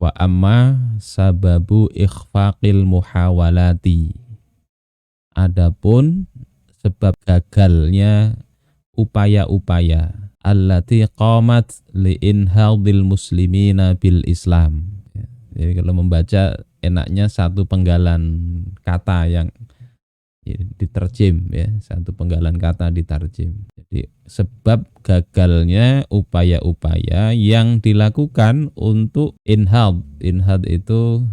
Wa amma sababu ikhfaqil muhawalati. Adapun sebab gagalnya upaya-upaya allati qamat li inhadil muslimina bil Islam. Jadi kalau membaca enaknya satu penggalan kata yang diterjem ya, satu penggalan kata diterjem. Jadi sebab gagalnya upaya-upaya yang dilakukan untuk inhad itu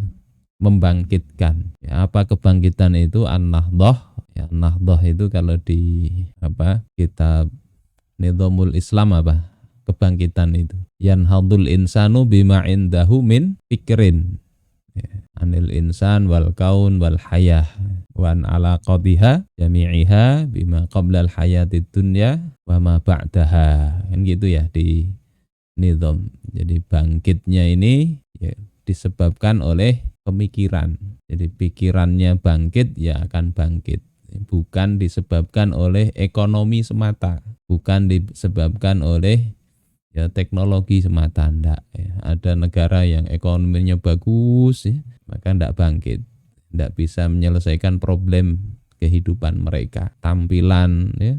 membangkitkan. Ya, apa kebangkitan itu? An-Nahdhah. Ya, Nahdhah itu kalau di kitab Nizamul Islam kebangkitan itu. Yanhadul insanu bima indahu min fikrin. Ya, anil insan wal kaun wal hayah wan alaqatiha jami'iha bima qabla al hayatid dunya wa ma ba'daha. Kan gitu ya di nizam. Jadi bangkitnya ini ya disebabkan oleh pemikiran. Jadi pikirannya bangkit ya akan bangkit. Bukan disebabkan oleh ekonomi semata, bukan disebabkan oleh ya teknologi semata, enggak ya. Ada negara yang ekonominya bagus ya, maka enggak bangkit, enggak bisa menyelesaikan problem kehidupan mereka. Tampilan ya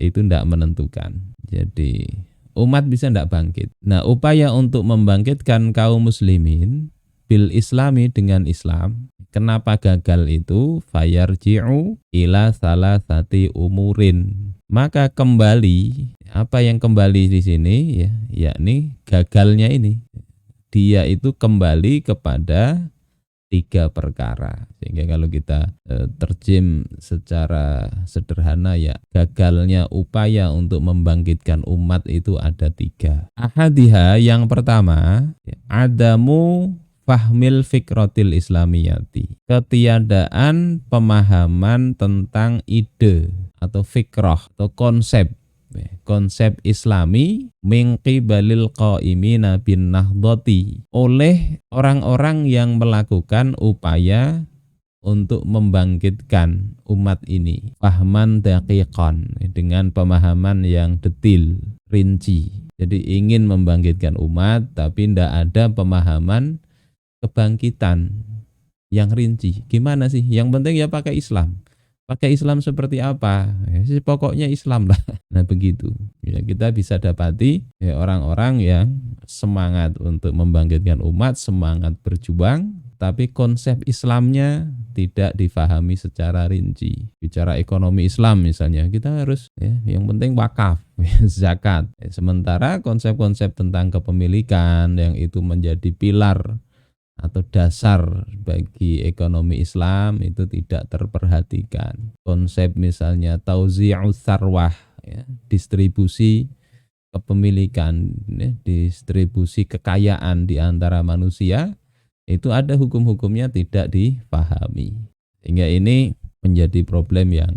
itu enggak menentukan. Jadi umat bisa enggak bangkit. Nah, upaya untuk membangkitkan kaum muslimin bil islami dengan Islam, kenapa gagal itu? Fayarji'u ila salasati umurin. Maka kembali, apa yang kembali di sini ya, yakni gagalnya ini. Dia itu kembali kepada 3 perkara. Sehingga kalau kita terjem secara sederhana ya, gagalnya upaya untuk membangkitkan umat itu ada 3. Ahadiha, yang pertama, adamu fahmil fikrotil islamiyati, ketiadaan pemahaman tentang ide atau fikroh atau konsep islami min qibalil qaimina bin nahdhati, oleh orang-orang yang melakukan upaya untuk membangkitkan umat ini. Fahman daqiqan, dengan pemahaman yang detil, rinci. Jadi ingin membangkitkan umat tapi tidak ada pemahaman kebangkitan yang rinci. Gimana sih? Yang penting ya pakai Islam. Pakai Islam seperti apa? Ya, pokoknya Islam lah. Nah begitu. Ya, kita bisa dapati ya, orang-orang yang semangat untuk membangkitkan umat, semangat berjuang, tapi konsep Islamnya tidak difahami secara rinci. Bicara ekonomi Islam misalnya, kita harus ya, yang penting wakaf, zakat. Sementara konsep-konsep tentang kepemilikan yang itu menjadi pilar atau dasar bagi ekonomi Islam itu tidak terperhatikan. Konsep misalnya tauzi'us sarwah, ya, distribusi kepemilikan, ya, distribusi kekayaan di antara manusia, itu ada hukum-hukumnya tidak dipahami. Sehingga ini menjadi problem yang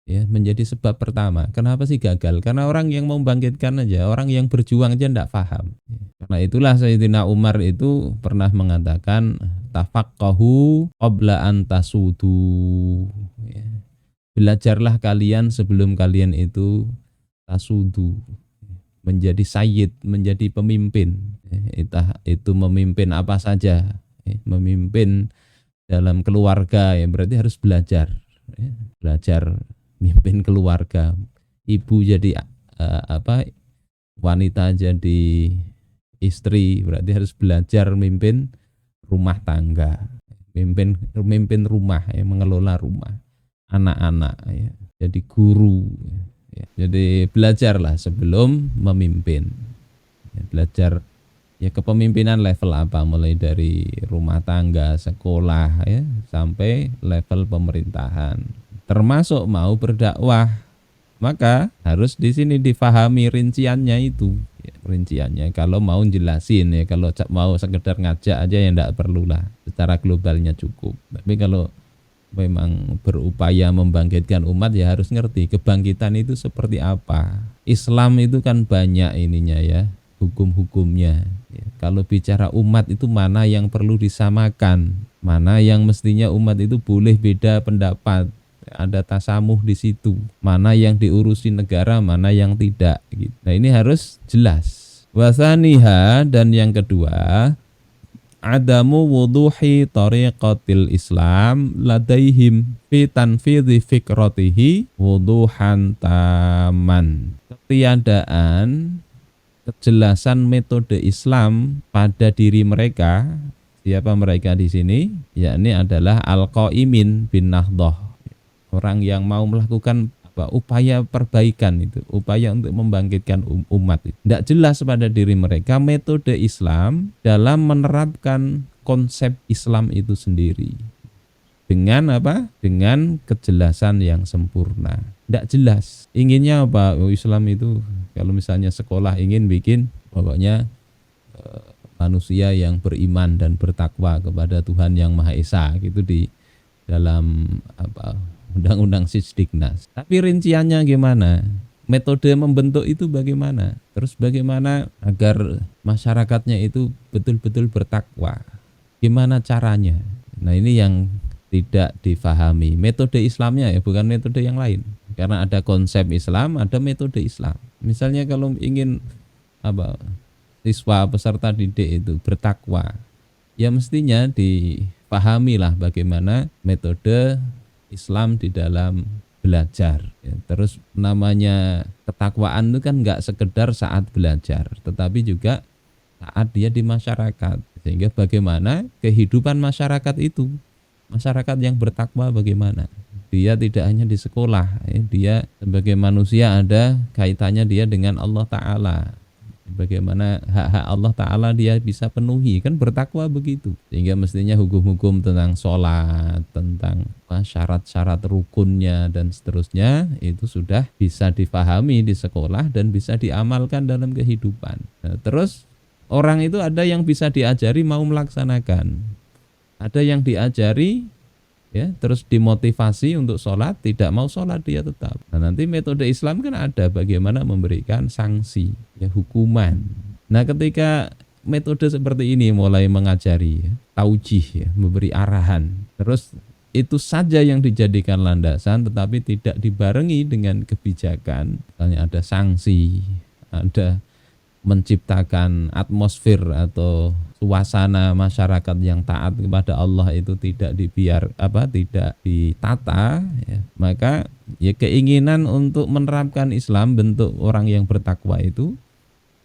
ya menjadi sebab pertama. Kenapa sih gagal? Karena orang yang membangkitkan aja, orang yang berjuang aja tidak paham. Karena itulah Sayyidina Umar itu pernah mengatakan tafaqqahu qabla an tasudu. Ya. Belajarlah kalian sebelum kalian itu tasudu, menjadi sayyid, menjadi pemimpin. Itu memimpin apa saja, memimpin dalam keluarga ya berarti harus belajar. Belajar mimpin keluarga. Ibu jadi wanita jadi istri berarti harus belajar mimpin rumah tangga, mimpin rumah ya, mengelola rumah, anak-anak ya, jadi guru ya. Jadi belajarlah sebelum memimpin ya, belajar ya kepemimpinan level apa, mulai dari rumah tangga, sekolah ya sampai level pemerintahan, termasuk mau berdakwah, maka harus di sini difahami rinciannya itu ya, rinciannya. Kalau mau jelasin ya, kalau mau sekedar ngajak aja ya enggak perlulah, secara globalnya cukup. Tapi kalau memang berupaya membangkitkan umat ya harus ngerti kebangkitan itu seperti apa. Islam itu kan banyak ininya ya, hukum-hukumnya ya. Kalau bicara umat itu mana yang perlu disamakan, mana yang mestinya umat itu boleh beda pendapat, ada tasamuh di situ, mana yang diurusi negara, mana yang tidak gitu. Nah ini harus jelas. Wasaniha, dan yang kedua, adamu wuduhi tariqatil Islam ladaihim fi tanfidhi fikratihi wuduhan taman. Ketiadaan kejelasan metode Islam pada diri mereka. Siapa mereka di sini? Yakni adalah al-qaimin bin Nahdhah. Orang yang mau melakukan upaya perbaikan itu, upaya untuk membangkitkan umat. Tidak jelas pada diri mereka metode Islam dalam menerapkan konsep Islam itu sendiri. Dengan apa? Dengan kejelasan yang sempurna. Tidak jelas. Inginnya apa? Islam itu kalau misalnya sekolah ingin bikin pokoknya manusia yang beriman dan bertakwa kepada Tuhan yang Maha Esa gitu di dalam Undang-Undang Sisdiknas. Tapi rinciannya gimana? Metode membentuk itu bagaimana? Terus bagaimana agar masyarakatnya itu betul-betul bertakwa? Gimana caranya? Nah, ini yang tidak difahami. Metode Islamnya ya, bukan metode yang lain. Karena ada konsep Islam, ada metode Islam. Misalnya kalau ingin siswa peserta didik itu bertakwa, ya mestinya dipahamilah bagaimana metode Islam di dalam belajar. Ya, terus namanya ketakwaan itu kan nggak sekedar saat belajar, tetapi juga saat dia di masyarakat. Sehingga bagaimana kehidupan masyarakat itu, masyarakat yang bertakwa bagaimana? Dia tidak hanya di sekolah, dia sebagai manusia ada kaitannya dia dengan Allah Ta'ala. Bagaimana hak-hak Allah Ta'ala dia bisa penuhi, kan bertakwa begitu. Sehingga mestinya hukum-hukum tentang sholat, tentang syarat-syarat rukunnya dan seterusnya itu sudah bisa difahami di sekolah dan bisa diamalkan dalam kehidupan. Nah, terus orang itu ada yang bisa diajari mau melaksanakan, ada yang diajari ya terus dimotivasi untuk sholat, tidak mau sholat dia tetap. Nah, nanti metode Islam kan ada bagaimana memberikan sanksi, ya hukuman. Nah, ketika metode seperti ini mulai mengajari, ya, taujih, ya, memberi arahan, terus itu saja yang dijadikan landasan, tetapi tidak dibarengi dengan kebijakan. Misalnya ada sanksi, ada menciptakan atmosfer atau suasana masyarakat yang taat kepada Allah itu tidak tidak ditata, ya, maka ya keinginan untuk menerapkan Islam bentuk orang yang bertakwa itu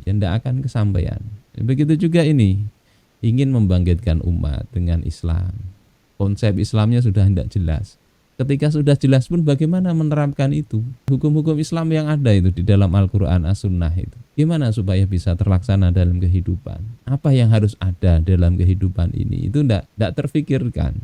ya tidak akan kesampaian. Begitu juga ini ingin membangkitkan umat dengan Islam, konsep Islamnya sudah tidak jelas. Ketika sudah jelas pun bagaimana menerapkan itu? Hukum-hukum Islam yang ada itu di dalam Al-Quran As-Sunnah itu. Gimana supaya bisa terlaksana dalam kehidupan? Apa yang harus ada dalam kehidupan ini? Itu tidak terfikirkan.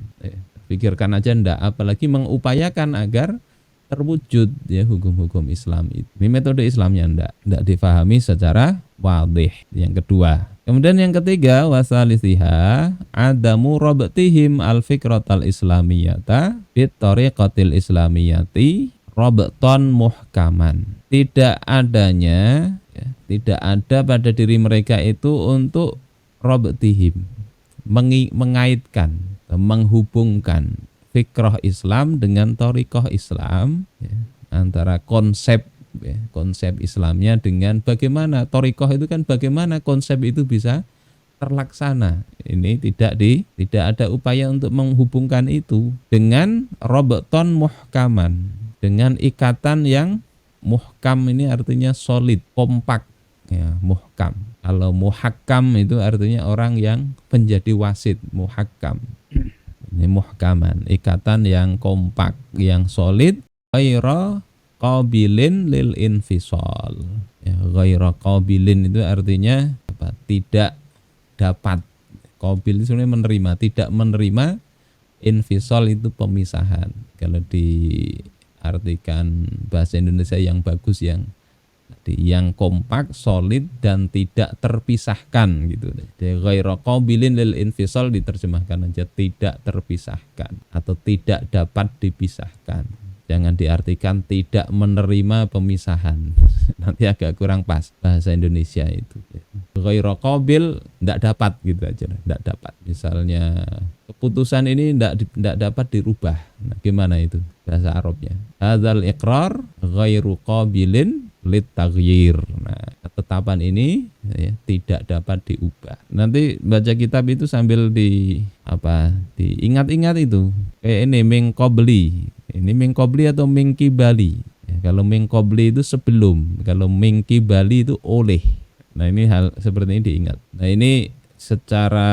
Pikirkan aja tidak, apalagi mengupayakan agar terwujud ya hukum-hukum Islam itu. Ini metode Islamnya tidak difahami secara wadih. Yang kedua. Kemudian yang ketiga, wasalisiha adamu robtihim al-fikratal islamiyata bit tariqatil islamiyati robton muhkaman. Tidak adanya, ya, tidak ada pada diri mereka itu untuk robtihim, mengaitkan, menghubungkan fikrah Islam dengan tariqah Islam, ya, antara konsep Islamnya dengan bagaimana thariqah itu kan bagaimana konsep itu bisa terlaksana. Ini tidak ada upaya untuk menghubungkan itu dengan robton muhkaman, dengan ikatan yang muhkam. Ini artinya solid, kompak, ya, muhkam. Kalau muhakkam itu artinya orang yang menjadi wasit, muhakkam. Ini muhkaman, ikatan yang kompak, yang solid, ghaira qabilin lil infisal. Ya, ghaira qabilin itu artinya apa? Tidak dapat. Qabil itu sebenarnya menerima, tidak menerima. Infisal itu pemisahan. Kalau diartikan bahasa Indonesia yang bagus, yang kompak, solid dan tidak terpisahkan gitu. Jadi ghaira qabilin lil infisal diterjemahkan aja tidak terpisahkan atau tidak dapat dipisahkan. Jangan diartikan tidak menerima pemisahan. Nanti agak kurang pas bahasa Indonesia itu. Ghairu qabil, tidak dapat gitu aja, tidak dapat. Misalnya keputusan ini tidak dapat dirubah. Nah, gimana itu bahasa Arabnya? Hadzal iqrar ghairu qabilin lit taghyir. Nah, ketetapan ini ya, tidak dapat diubah. Nanti baca kitab itu sambil diingat-ingat itu. Kayak ini min qabli. Ini min qabli atau min qibali. Ya, kalau min qabli itu sebelum, kalau min qibali itu oleh. Nah, ini hal seperti ini diingat. Nah, ini secara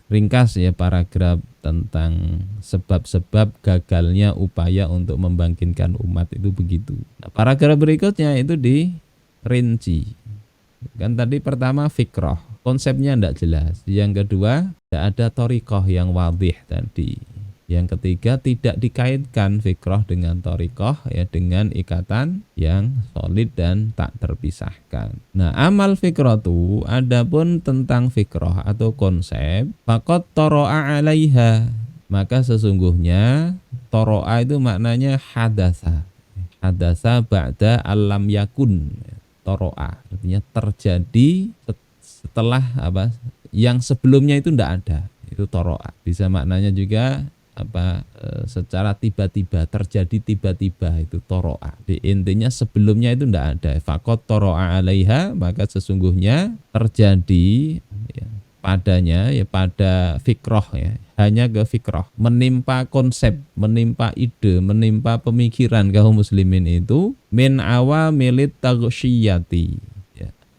ringkas ya paragraf tentang sebab-sebab gagalnya upaya untuk membangkitkan umat itu begitu. Nah, paragraf berikutnya itu dirinci. Kan tadi pertama fikrah, konsepnya tidak jelas. Yang kedua, tidak ada thariqah yang wadih tadi. Yang ketiga, tidak dikaitkan fikrah dengan thariqah ya, dengan ikatan yang solid dan tak terpisahkan. Nah, amal fikratu adapun tentang fikrah atau konsep, faqad tara'a 'alaiha, maka sesungguhnya tara'a itu maknanya hadasa. Hadasa ba'da alam yakun. Tara'a artinya terjadi setelah yang sebelumnya itu tidak ada. Itu tara'a. Bisa maknanya juga secara tiba-tiba, terjadi tiba-tiba, itu toro'a. Intinya sebelumnya itu tidak ada. Faqad toro'a 'alaiha, maka sesungguhnya terjadi ya, padanya ya, pada fikrah ya, hanya ke fikrah, menimpa konsep, menimpa ide, menimpa pemikiran kaum muslimin itu min awamilit taghsyiyati.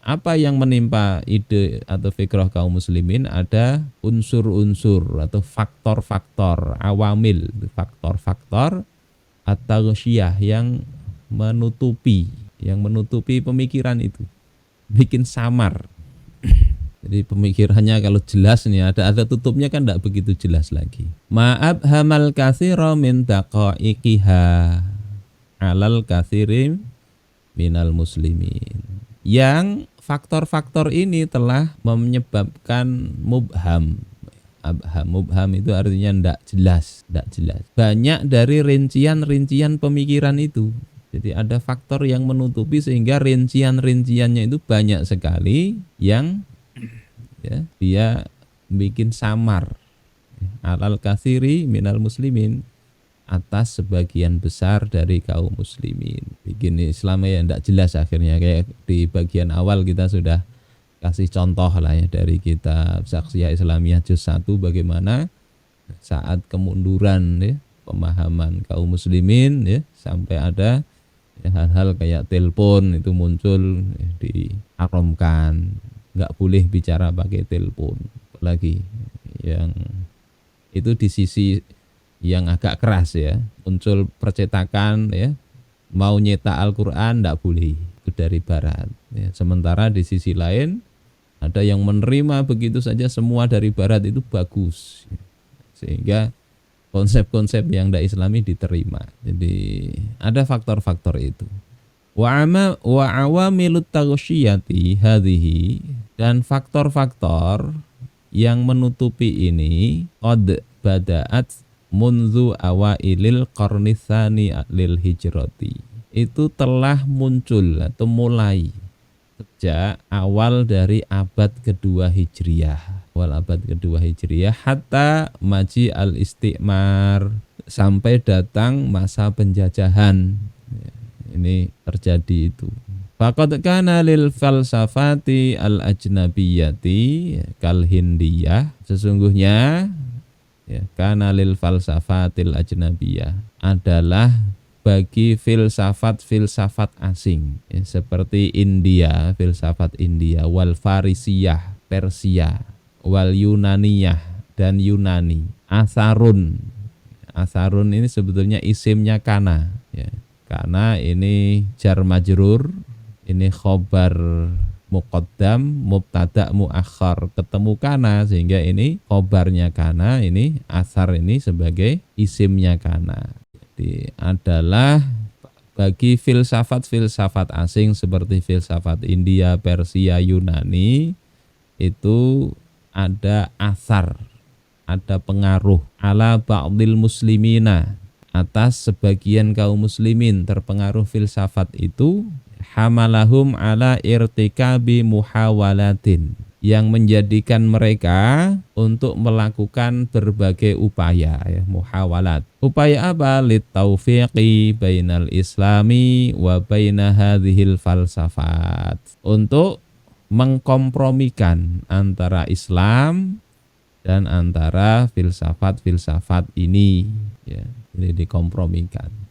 Apa yang menimpa ide atau fikrah kaum muslimin, ada unsur-unsur atau faktor-faktor awamil, faktor-faktor atau syiah yang menutupi pemikiran itu, bikin samar. Jadi pemikirannya kalau jelas nih ada tutupnya kan tidak begitu jelas lagi. Ma'ab hamal katsira min daqaiqiha alal katsirin minal muslimin. Yang faktor-faktor ini telah menyebabkan mubham. Mubham itu artinya tidak jelas. Banyak dari rincian-rincian pemikiran itu. Jadi ada faktor yang menutupi sehingga rincian-rinciannya itu banyak sekali yang ya, dia bikin samar. Alal katsiri minal muslimin, atas sebagian besar dari kaum muslimin. Bikin Islam ya tidak jelas akhirnya. Kayak di bagian awal kita sudah kasih contoh lah ya dari kitab Saksiyah Islamiyah juz 1 bagaimana saat kemunduran ya, pemahaman kaum muslimin ya, sampai ada ya, hal-hal kayak telepon itu muncul ya, diharamkan, nggak boleh bicara pakai telepon. Apalagi yang itu di sisi yang agak keras ya, muncul percetakan ya, mau nyetak Al-Quran tidak boleh, itu dari barat ya. Sementara di sisi lain ada yang menerima begitu saja semua dari barat itu bagus ya. Sehingga konsep-konsep yang tidak islami diterima. Jadi ada faktor-faktor itu. Wa awamilut taghsyiyati hadhihi, dan faktor-faktor yang menutupi ini qad bada'at munzu awailil qarni tsani lil hijrati, itu telah muncul atau mulai sejak awal dari abad kedua Hijriyah, hatta maji al istikmar, sampai datang masa penjajahan. Ini terjadi itu. Faqad kana lil falsafati al ajnabiyati kal hindiyah, sesungguhnya ya, karena lil falsafatil ajnabiyah adalah bagi filsafat asing ya, seperti India, filsafat India, wal Farisiyah, Persia, wal Yunaniyah, dan Yunani. Asarun ini sebetulnya isimnya kana ya. Kana ini jar majrur, ini khobar muqaddam, mubtada muakhar, ketemu kana sehingga ini khobarnya kana, ini asar ini sebagai isimnya kana. Jadi adalah bagi filsafat asing seperti filsafat India, Persia, Yunani, itu ada asar, ada pengaruh ala ba'dil muslimina, atas sebagian kaum muslimin terpengaruh filsafat itu, hamalahum ala irtikabi muhawalatin, yang menjadikan mereka untuk melakukan berbagai upaya, ya, muhawalat. Upaya apa? Litaufiqi bainal islami wa baina hadhil falsafat. Untuk mengkompromikan antara Islam dan antara filsafat-filsafat ini, ya, ini dikompromikan.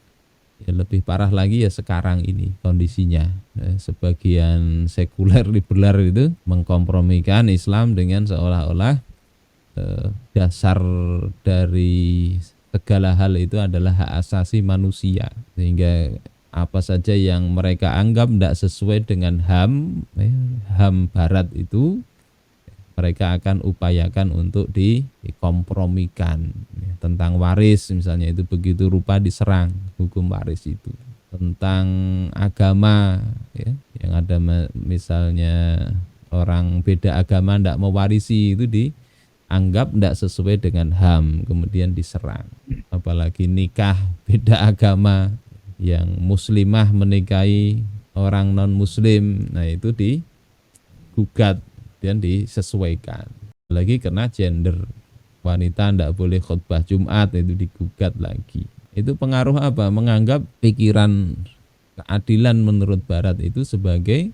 Ya, lebih parah lagi ya sekarang ini kondisinya, sebagian sekuler liberal itu mengkompromikan Islam dengan seolah-olah dasar dari segala hal itu adalah hak asasi manusia, sehingga apa saja yang mereka anggap tidak sesuai dengan HAM Barat itu mereka akan upayakan untuk dikompromikan. Tentang waris misalnya itu begitu rupa diserang hukum waris itu. Tentang agama, ya, yang ada misalnya orang beda agama tidak mewarisi itu dianggap tidak sesuai dengan HAM, kemudian diserang. Apalagi nikah beda agama, yang muslimah menikahi orang non muslim, nah itu digugat dan disesuaikan. Lagi kena gender, wanita tidak boleh khutbah Jumat, itu digugat lagi. Itu pengaruh apa? Menganggap pikiran keadilan menurut Barat itu sebagai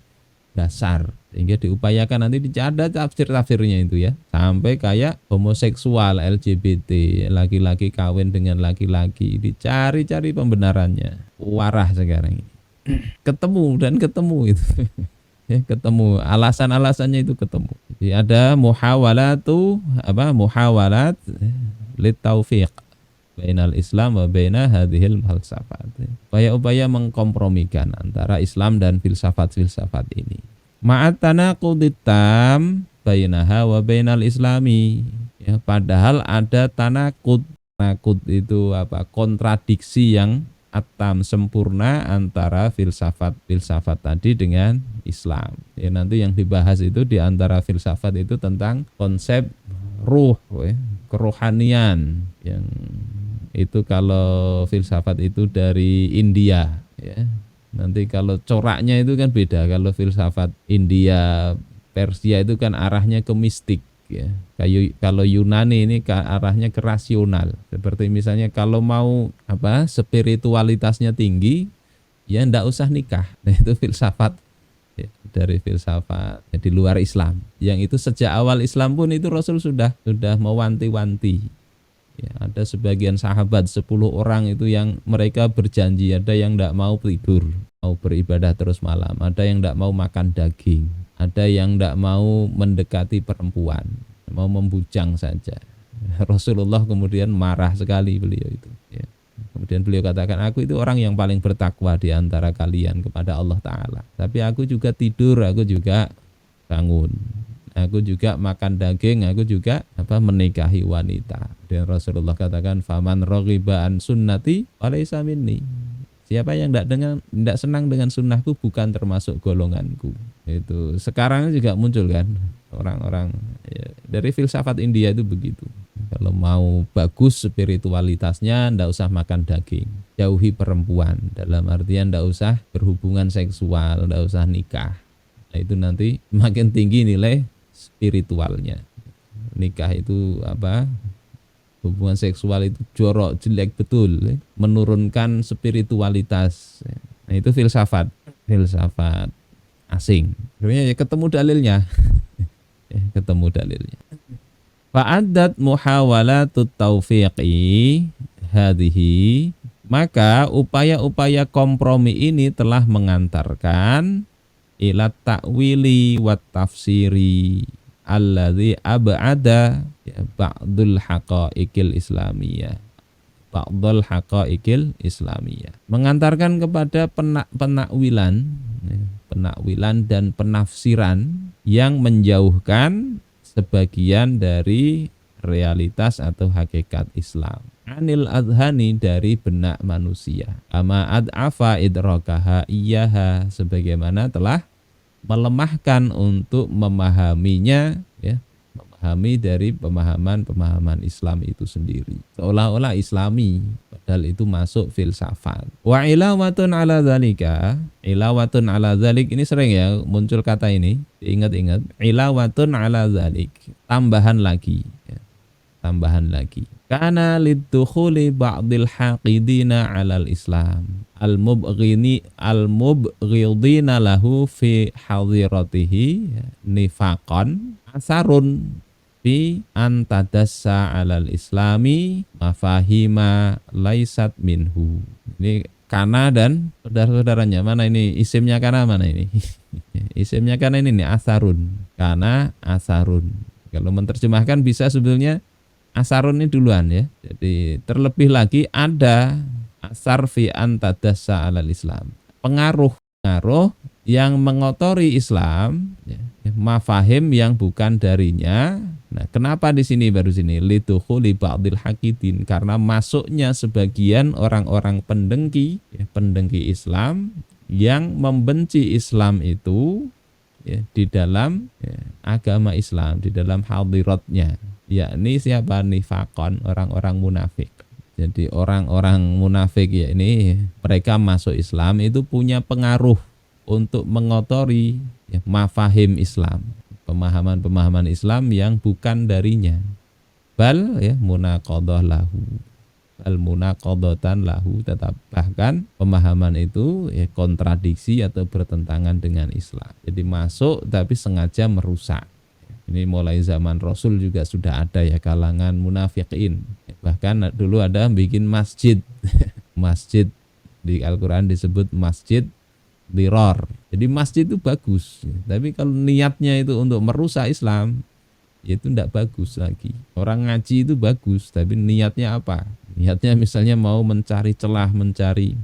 dasar, sehingga diupayakan nanti ada tafsir-tafsirnya itu, ya, sampai kayak homoseksual, LGBT, laki-laki kawin dengan laki-laki, dicari-cari pembenarannya. Warah sekarang ini. Ketemu dan ketemu itu. Ya, ketemu alasan-alasannya itu ketemu. Jadi ada muhawalat litaufiq bainal Islam wa baina hadhil falsafat. Upaya-upaya mengkompromikan antara Islam dan filsafat-filsafat ini. Ma'at tanaqudit tam bainaha wa bainal islami. Ya, padahal ada tanaqud. Tanaqud itu apa? Kontradiksi yang atam, sempurna antara filsafat tadi dengan Islam. Ya, nanti yang dibahas itu di antara filsafat itu tentang konsep ruh, kerohanian, yang itu kalau filsafat itu dari India, ya. Nanti kalau coraknya itu kan beda. Kalau filsafat India, Persia itu kan arahnya ke mistik, ya. Kalau Yunani ini arahnya ke rasional. Seperti misalnya kalau mau spiritualitasnya tinggi, ya ndak usah nikah. Nah, itu filsafat, ya, dari filsafat di luar Islam. Yang itu sejak awal Islam pun itu Rasul sudah mewanti-wanti. Ya, ada sebagian sahabat 10 orang itu yang mereka berjanji, ada yang tidak mau tidur, mau beribadah terus malam, ada yang tidak mau makan daging, ada yang tidak mau mendekati perempuan, mau membujang saja. Rasulullah kemudian marah sekali beliau itu, ya. Kemudian beliau katakan, aku itu orang yang paling bertakwa di antara kalian kepada Allah Ta'ala, tapi aku juga tidur, aku juga bangun, aku juga makan daging, aku juga menikahi wanita. Dan Rasulullah katakan, faman raghiba an sunnati falaysa minni. Siapa yang tidak senang dengan sunnahku bukan termasuk golonganku. Itu sekarang juga muncul kan orang-orang, ya, dari filsafat India itu begitu. Kalau mau bagus spiritualitasnya, tidak usah makan daging, jauhi perempuan, dalam artian tidak usah berhubungan seksual, tidak usah nikah. Nah, itu nanti makin tinggi nilai spiritualnya. Nikah itu hubungan seksual itu jorok, jelek betul, ya. Menurunkan spiritualitas. Nah, itu filsafat asing. Sebenarnya ya ketemu dalilnya. Ya, ketemu dalilnya. Fa'addat muhawalatut taufiqi hadhihi, maka upaya-upaya kompromi ini telah mengantarkan ila ta'wili wat tafsiri alladzi ab'ada ba'dul haqa'iqil islamiyah. Ba'dul haqa'iqil islamiyah. Mengantarkan kepada penakwilan dan penafsiran yang menjauhkan sebagian dari realitas atau hakikat Islam. Anil adhani, dari benak manusia. Ama ad'afa idrakaha iyaha, sebagaimana telah melemahkan untuk memahaminya, ya, memahami dari pemahaman Islam itu sendiri. Seolah-olah Islami, padahal itu masuk filsafat. Wa ilawatun ala dzalika, ilawatun ala dzalik, ini sering ya muncul kata ini, diingat-ingat. Ilawatun ala dzalik, tambahan lagi, ya, tambahan lagi. Kana lidukhuli ba'dil haqidina 'alal Islam al-mubghidina lahu fi hadiratihi nifaqan asarun fi antadassa 'alal islami mafahima laisat minhu. Ini kana dan saudara-saudaranya, mana ini isimnya kana, mana ini isimnya kana, ini nih asarun, kana asarun. Kalau menerjemahkan bisa sebetulnya asarun ini duluan ya. Jadi terlebih lagi ada asar fi antadassa 'alal Islam. Pengaruh yang mengotori Islam, ya, mafahim yang bukan darinya. Nah, kenapa di sini baru sini lidukhuli ba'dil haqidin, karena masuknya sebagian orang-orang pendengki, ya, pendengki Islam yang membenci Islam itu, ya, di dalam, ya, agama Islam, di dalam hadiratnya, yakni siapa? Nifakon, orang-orang munafik. Jadi orang-orang munafik, ya, ini mereka masuk Islam itu punya pengaruh untuk mengotori, ya, mafahim Islam, pemahaman-pemahaman Islam yang bukan darinya. Bal, ya, munaqadhah lahu, bal munaqadhatan lahu, tetap bahkan pemahaman itu, ya, kontradiksi atau bertentangan dengan Islam. Jadi masuk tapi sengaja merusak. Ini mulai zaman Rasul juga sudah ada ya kalangan munafikin. Bahkan dulu ada bikin masjid. Masjid di Al-Quran disebut masjid dirar. Jadi masjid itu bagus, tapi kalau niatnya itu untuk merusak Islam, ya itu tidak bagus lagi. Orang ngaji itu bagus, tapi niatnya apa? Niatnya misalnya mau mencari celah, mencari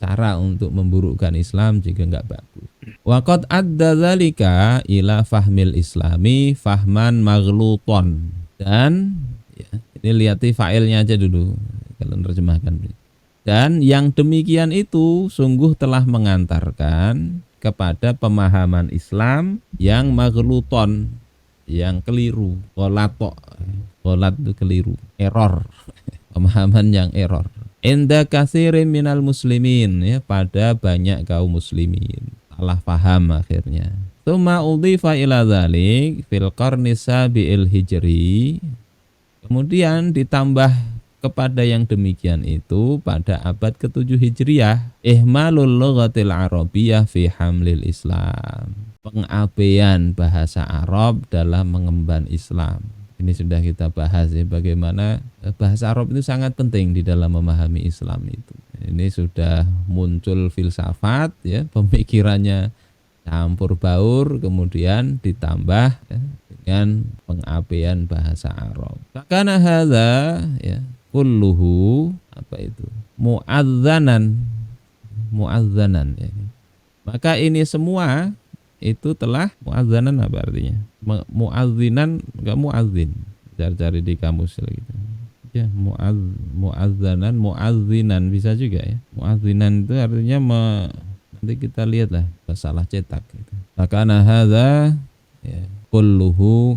cara untuk memburukkan Islam, juga enggak bagus. Waqad adda dzalika ila fahmil islami fahman maghluton. Dan ya, ini lihati fa'ilnya aja dulu kalau terjemahkan. Dan yang demikian itu sungguh telah mengantarkan kepada pemahaman Islam yang maghluton, yang keliru. Ghalat itu keliru, error. Pemahaman yang error. Inda katsirin minal muslimin, ya, pada banyak kaum muslimin. Salah paham akhirnya. Tsumma udhifa ila dzalik fil qarni sabi'il hijri. Kemudian ditambah kepada yang demikian itu pada abad ke-7 Hijriah, ihmalul lughatil arabiyyah fi hamlil Islam. Pengabaian bahasa Arab dalam mengemban Islam. Ini sudah kita bahas ya, bagaimana bahasa Arab itu sangat penting di dalam memahami Islam itu. Ini sudah muncul filsafat, ya, pemikirannya campur baur, kemudian ditambah, ya, dengan pengabaian bahasa Arab. Karena hadza, ya, kulluhu muadzanan, ya. Maka ini semua itu telah muadzanan, apa artinya? Muadzinan, enggak muadzin. Cari-cari di kamus gitu. Ya, muadzanan, muadzinan bisa juga ya. Muadzinan itu artinya nanti kita lihatlah salah cetak gitu. Karena hadza, ya, kulluhu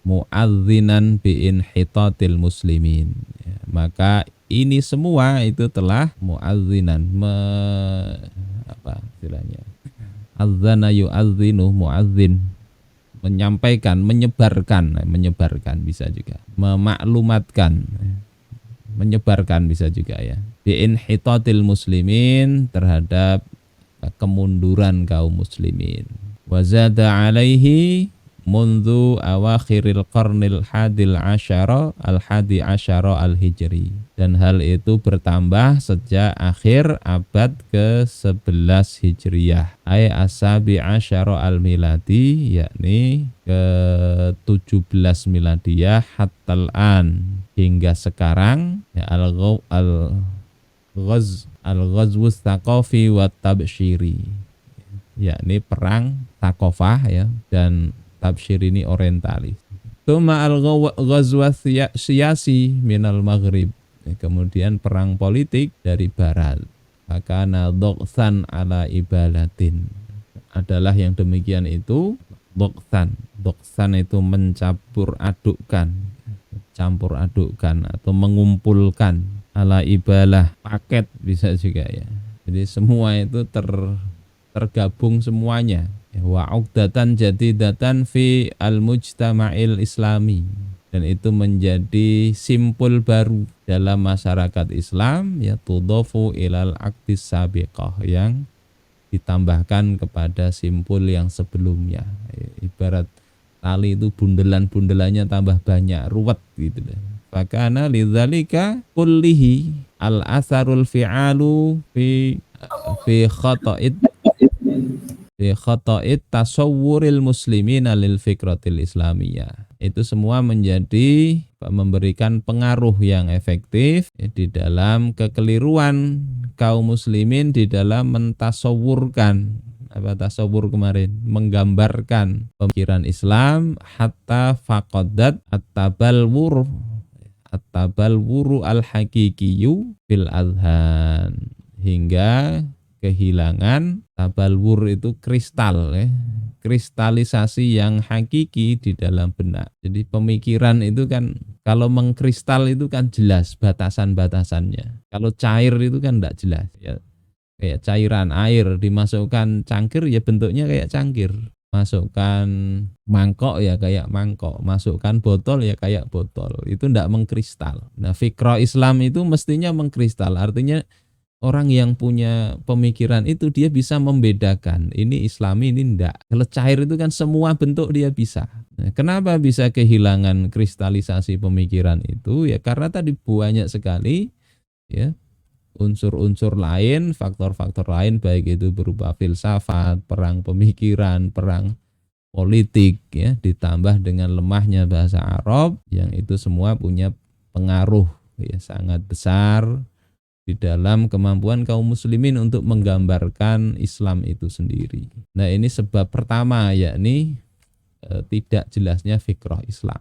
muadzinan bi inhitatil muslimin. Ya, maka ini semua itu telah muadzinan, apa istilahnya? Adzana yu'adzinu, muadzin, menyampaikan, menyebarkan bisa juga, memaklumatkan, menyebarkan bisa juga ya. Bi'inhitatil muslimin, terhadap kemunduran kaum muslimin. Wazada alaihi mundu awakhiril qarnil hadi asyara al-hijri. Dan hal itu bertambah sejak akhir abad ke-11 Hijriyah. Ay asabi asyara al-miladi, yakni ke-17 miladiyah, hatta al-an, hingga sekarang, ya, al-ghazwus tsaqafi wa tabsyiri, yakni perang Tsaqafah, ya, dan tabsyir ini orientalis. Tsumma al-ghazwa siyasi minal maghrib, kemudian perang politik dari barat. Fakana doqsan ala ibalatin, adalah yang demikian itu doqsan. Doqsan itu mencampur adukkan, campur adukkan atau mengumpulkan, ala ibalah paket bisa juga ya. Jadi semua itu tergabung semuanya. Wa uqdatan jadidatan fi al-mujtama'il islami, dan itu menjadi simpul baru dalam masyarakat Islam, ya tudhafu ilal aqdis sabiqah, yang ditambahkan kepada simpul yang sebelumnya. Ibarat tali itu bundelan-bundelannya tambah banyak, ruwet gitu loh. Fakana lidzalika kullihi al-asarul fi'alu fi khata'id tasawwuril muslimina lil fikratil islamiyah. Itu semua menjadi memberikan pengaruh yang efektif di dalam kekeliruan kaum muslimin di dalam mentasawurkan, apa tasawur kemarin, menggambarkan pemikiran Islam, hatta faqadat at-tabalwuru al-haqiqiyu fil adhan, hingga kehilangan tabalwur itu kristal ya, kristalisasi yang hakiki di dalam benak. Jadi pemikiran itu kan kalau mengkristal itu kan jelas batasan-batasannya. Kalau cair itu kan tidak jelas ya. Kayak cairan air dimasukkan cangkir ya bentuknya kayak cangkir. Masukkan mangkok ya kayak mangkok, masukkan botol ya kayak botol. Itu tidak mengkristal. Nah, fikrah Islam itu mestinya mengkristal. Artinya orang yang punya pemikiran itu dia bisa membedakan ini Islami, ini enggak. Kalau cair itu kan semua bentuk dia bisa. Nah, kenapa bisa kehilangan kristalisasi pemikiran itu? Ya karena tadi banyak sekali ya unsur-unsur lain, faktor-faktor lain, baik itu berupa filsafat, perang pemikiran, perang politik ya, ditambah dengan lemahnya bahasa Arab, yang itu semua punya pengaruh ya sangat besar di dalam kemampuan kaum muslimin untuk menggambarkan Islam itu sendiri. Nah, ini sebab pertama, yakni tidak jelasnya fikrah Islam.